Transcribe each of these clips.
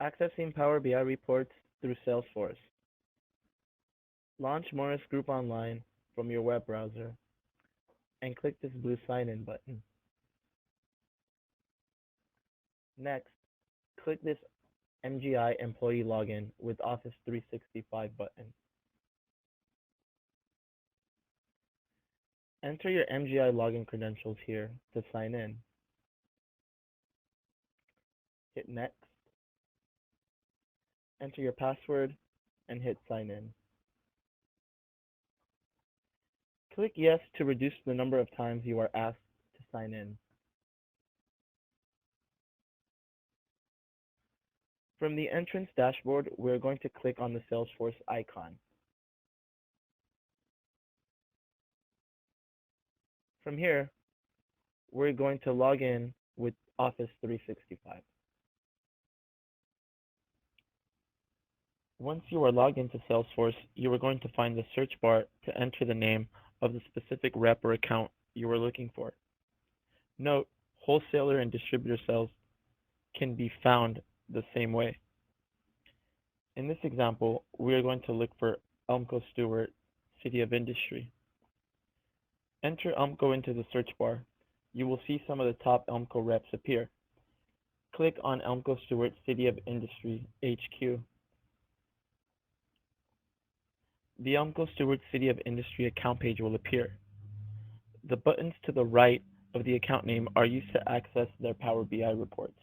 Accessing Power BI reports through Salesforce. Launch Morris Group Online from your web browser and click this blue Sign In button. Next, click this MGI Employee Login with Office 365 button. Enter your MGI login credentials here to sign in. Hit Next, enter your password, and hit Sign In. Click Yes to reduce the number of times you are asked to sign in. From the entrance dashboard, we're going to click on the Salesforce icon. From here, we're going to log in with Office 365. Once you are logged into Salesforce, you are going to find the search bar to enter the name of the specific rep or account you are looking for. Note, wholesaler and distributor sales can be found the same way. In this example, we are going to look for Elmco Stewart, City of Industry. Enter Elmco into the search bar. You will see some of the top Elmco reps appear. Click on Elmco Stewart, City of Industry, HQ. The Elmco Stewart City of Industry account page will appear. The buttons to the right of the account name are used to access their Power BI reports.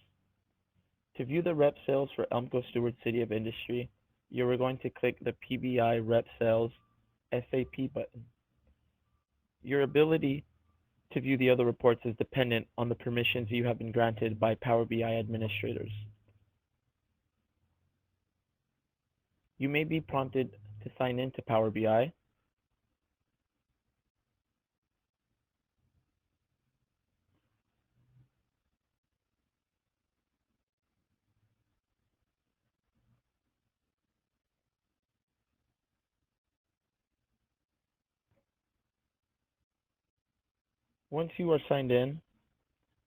To view the rep sales for Elmco Stewart City of Industry, you are going to click the PBI Rep Sales SAP button. Your ability to view the other reports is dependent on the permissions you have been granted by Power BI administrators. You may be prompted to sign in to Power BI. Once you are signed in,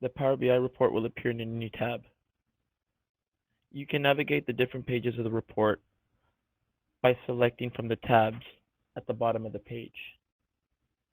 the Power BI report will appear in a new tab. You can navigate the different pages of the report by selecting from the tabs at the bottom of the page.